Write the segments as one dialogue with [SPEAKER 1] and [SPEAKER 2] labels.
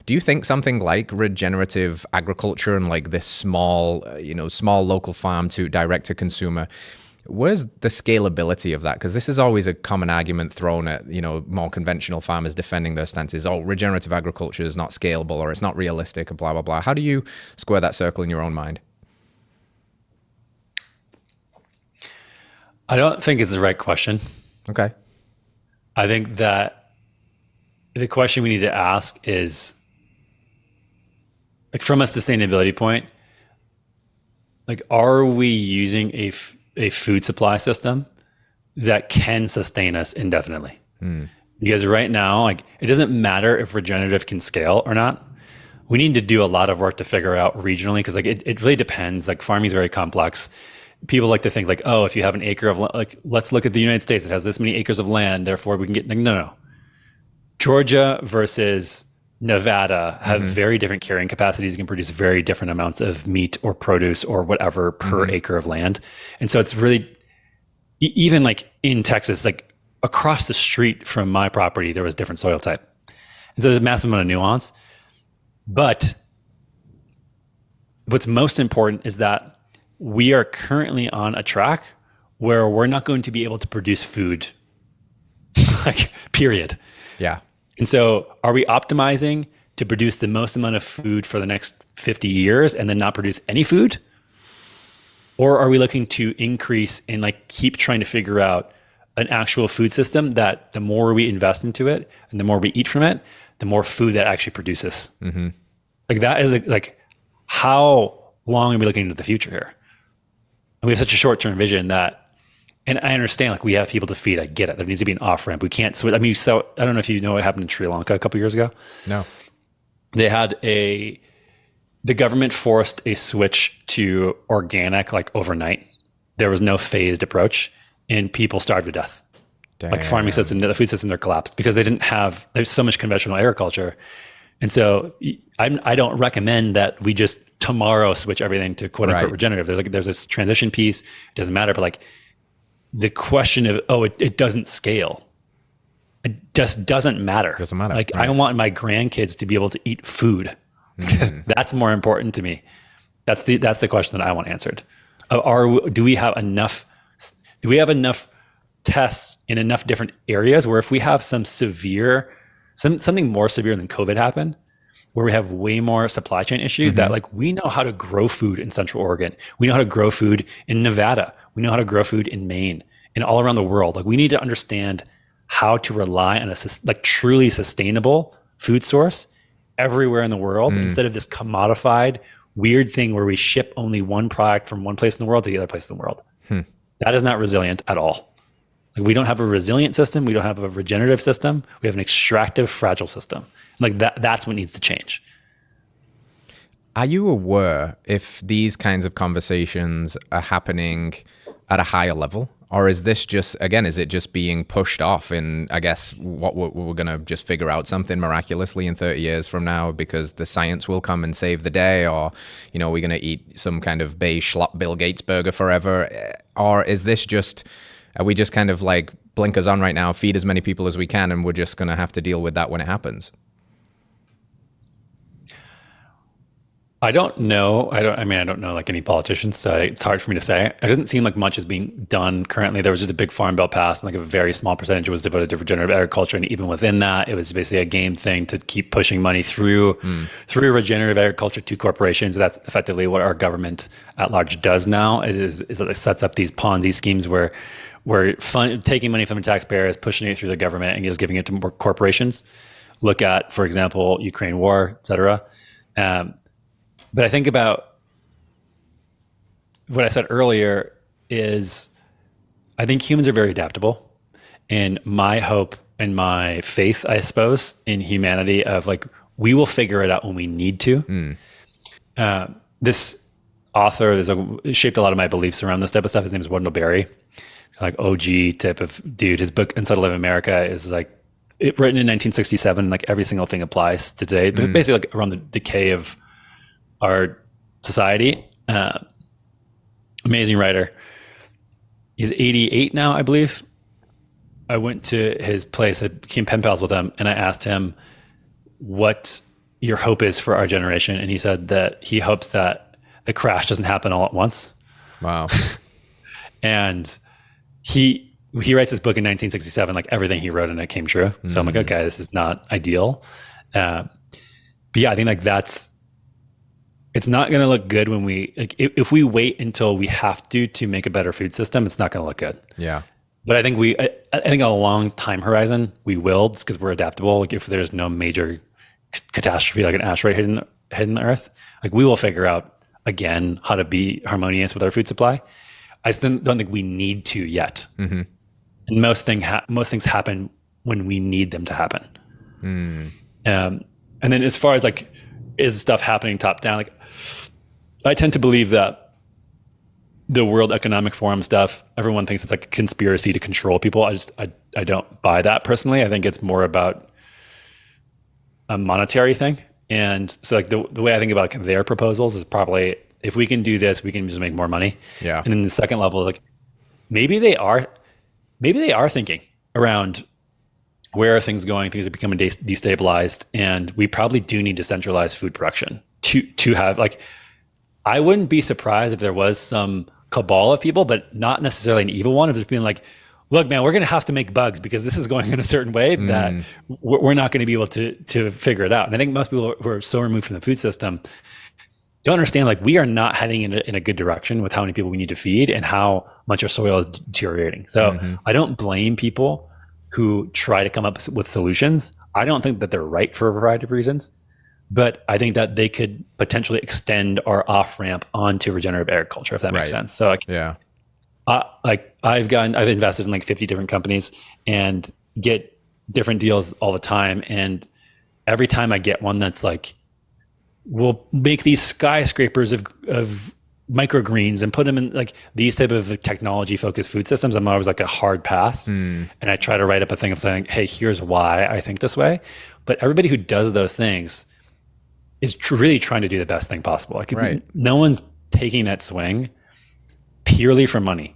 [SPEAKER 1] Do you think something like regenerative agriculture and like this small, small local farm to direct to consumer, where's the scalability of that? Because this is always a common argument thrown at, more conventional farmers defending their stances. Oh, regenerative agriculture is not scalable, or it's not realistic, or blah, blah, blah. How do you square that circle in your own mind?
[SPEAKER 2] I don't think it's the right question.
[SPEAKER 1] Okay.
[SPEAKER 2] I think that the question we need to ask is, like, from a sustainability point, like, are we using a food supply system that can sustain us indefinitely? Because right now, like, it doesn't matter if regenerative can scale or not. We need to do a lot of work to figure out regionally, because like it really depends. Like, farming is very complex. People like to think like, oh, if you have an acre of, like, let's look at the United States. It has this many acres of land, therefore we can get, like, no. Georgia versus Nevada have very different carrying capacities. You can produce very different amounts of meat or produce or whatever per acre of land. And so it's really, even like in Texas, like across the street from my property, there was different soil type. And so there's a massive amount of nuance. But what's most important is that we are currently on a track where we're not going to be able to produce food, like, period.
[SPEAKER 1] Yeah.
[SPEAKER 2] And so are we optimizing to produce the most amount of food for the next 50 years and then not produce any food? Or are we looking to increase and like keep trying to figure out an actual food system that the more we invest into it and the more we eat from it, the more food that actually produces? Like, that is like, how long are we looking into the future here? And we have such a short-term vision that, and I understand, like, we have people to feed. I get it. There needs to be an off-ramp. We can't switch. I mean, so I don't know if you know what happened in Sri Lanka a couple of years ago.
[SPEAKER 1] No.
[SPEAKER 2] They had the government forced a switch to organic, like, overnight. There was no phased approach, and people starved to death.
[SPEAKER 1] Damn.
[SPEAKER 2] Like, the farming system, the food system, they're collapsed because they didn't have, there's so much conventional agriculture. And so I don't recommend that we just tomorrow switch everything to quote unquote regenerative. There's this transition piece. It doesn't matter. But like, the question of, it doesn't scale. It just doesn't matter.
[SPEAKER 1] Doesn't matter.
[SPEAKER 2] Like,
[SPEAKER 1] right.
[SPEAKER 2] I want my grandkids to be able to eat food. That's more important to me. That's the question that I want answered. Do we have enough tests in enough different areas where if we have something more severe than COVID happened, where we have way more supply chain issues, that like, we know how to grow food in Central Oregon. We know how to grow food in Nevada. We know how to grow food in Maine and all around the world. Like, we need to understand how to rely on a truly sustainable food source everywhere in the world, instead of this commodified weird thing where we ship only one product from one place in the world to the other place in the world. That is not resilient at all. Like, we don't have a resilient system. We don't have a regenerative system. We have an extractive, fragile system. Like, that's what needs to change.
[SPEAKER 1] Are you aware if these kinds of conversations are happening at a higher level? Or is this just, again, is it just being pushed off in, I guess, what we're going to just figure out something miraculously in 30 years from now because the science will come and save the day? Or, we're going to eat some kind of beige schlop Bill Gates burger forever? Or is this just, are we just kind of like blinkers on right now, feed as many people as we can, and we're just going to have to deal with that when it happens?
[SPEAKER 2] I don't know. I don't know like any politicians, so it's hard for me to say. It doesn't seem like much is being done currently. There was just a big farm bill passed, and like a very small percentage was devoted to regenerative agriculture. And even within that, it was basically a game thing to keep pushing money through regenerative agriculture to corporations. That's effectively what our government at large does now. Is that it sets up these Ponzi schemes where we're taking money from the taxpayers, pushing it through the government, and just giving it to more corporations. Look at, for example, Ukraine war, et cetera. But I think about what I said earlier is, I think humans are very adaptable. And my hope and my faith, I suppose, in humanity of like, we will figure it out when we need to. This author shaped a lot of my beliefs around this type of stuff. His name is Wendell Berry, like OG type of dude. His book, Inside to Live America, is like written in 1967. Like, every single thing applies to today, but basically like around the decay of our society. Amazing writer. He's 88 now, I believe. I went to his place. I became pen pals with him, and I asked him what your hope is for our generation. And he said that he hopes that the crash doesn't happen all at once.
[SPEAKER 1] Wow.
[SPEAKER 2] And he writes this book in 1967, like everything he wrote in it came true. So I'm like, okay, this is not ideal. But yeah, I think like it's not going to look good when if we wait until we have to make a better food system, it's not going to look good.
[SPEAKER 1] Yeah.
[SPEAKER 2] But I think I think on a long time horizon, we will, just because we're adaptable. Like if there's no major catastrophe, like an asteroid hitting the earth, like we will figure out again how to be harmonious with our food supply. I still don't think we need to yet. Mm-hmm. And most things happen when we need them to happen. And then as far as like, is stuff happening top down? Like, I tend to believe that the World Economic Forum stuff, everyone thinks it's like a conspiracy to control people. I don't buy that personally. I think it's more about a monetary thing. And so like the way I think about like their proposals is probably, if we can do this, we can just make more money.
[SPEAKER 1] Yeah.
[SPEAKER 2] And then the second level is like, maybe they are thinking around where are things going? Things are becoming destabilized, and we probably do need to centralize food production to have like. I wouldn't be surprised if there was some cabal of people, but not necessarily an evil one, of just being like, look, man, we're going to have to make bugs because this is going in a certain way that we're not going to be able to figure it out. And I think most people who are so removed from the food system don't understand, like, we are not heading in a good direction with how many people we need to feed and how much our soil is deteriorating. So I don't blame people who try to come up with solutions. I don't think that they're right for a variety of reasons, but I think that they could potentially extend our off-ramp onto regenerative agriculture, if that makes sense. So like, yeah, I've invested in like 50 different companies and get different deals all the time. And every time I get one that's like, we'll make these skyscrapers of microgreens and put them in like these type of technology focused food systems, I'm always like a hard pass. And I try to write up a thing of saying, hey, here's why I think this way. But everybody who does those things is really trying to do the best thing possible. Like no one's taking that swing purely for money.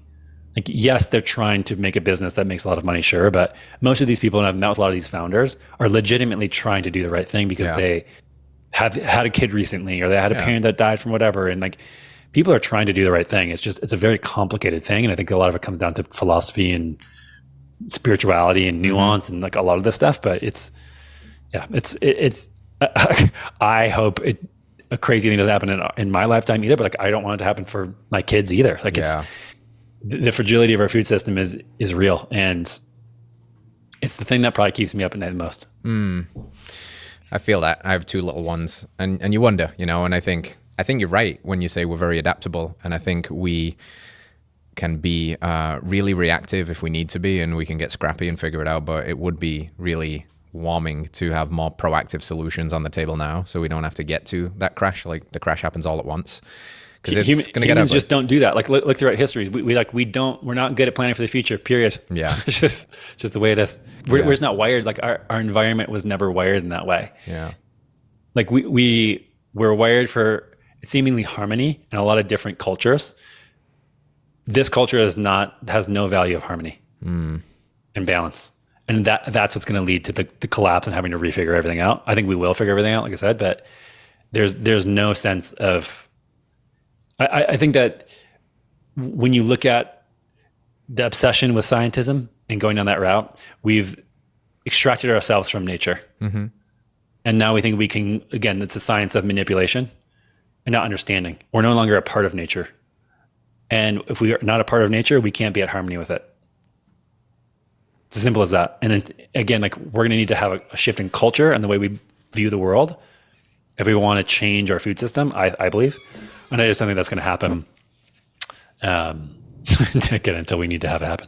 [SPEAKER 2] Like, yes, they're trying to make a business that makes a lot of money, sure. But most of these people, and I've met with a lot of these founders, are legitimately trying to do the right thing because they have had a kid recently, or they had a parent that died from whatever. And like, people are trying to do the right thing. It's a very complicated thing. And I think a lot of it comes down to philosophy and spirituality and nuance and like a lot of this stuff. But it's I hope a crazy thing doesn't happen in my lifetime either, but like, I don't want it to happen for my kids either. Like the fragility of our food system is real. And it's the thing that probably keeps me up at night the most.
[SPEAKER 1] I feel that. I have two little ones, and you wonder, and I think you're right when you say we're very adaptable, and I think we can be really reactive if we need to be, and we can get scrappy and figure it out, but it would be really warming to have more proactive solutions on the table now, so we don't have to get to that crash. Like, the crash happens all at once, because it's going to get ugly. Humans
[SPEAKER 2] just don't do that. Like, look throughout history, we're not good at planning for the future, period. Yeah. It's just the way it is. We're just not wired. Like, our environment was never wired in that way.
[SPEAKER 1] Yeah.
[SPEAKER 2] Like, we're wired for seemingly harmony in a lot of different cultures. This culture has no value of harmony and balance. And that's what's going to lead to the collapse and having to refigure everything out. I think we will figure everything out, like I said, but there's no sense of, I think that when you look at the obsession with scientism and going down that route, we've extracted ourselves from nature. And now we think we can, again, it's a science of manipulation and not understanding. We're no longer a part of nature. And if we are not a part of nature, we can't be at harmony with it. It's as simple as that. And then again, like, we're going to need to have a shift in culture and the way we view the world if we want to change our food system, I believe. And I just think that's going to happen until we need to have it happen.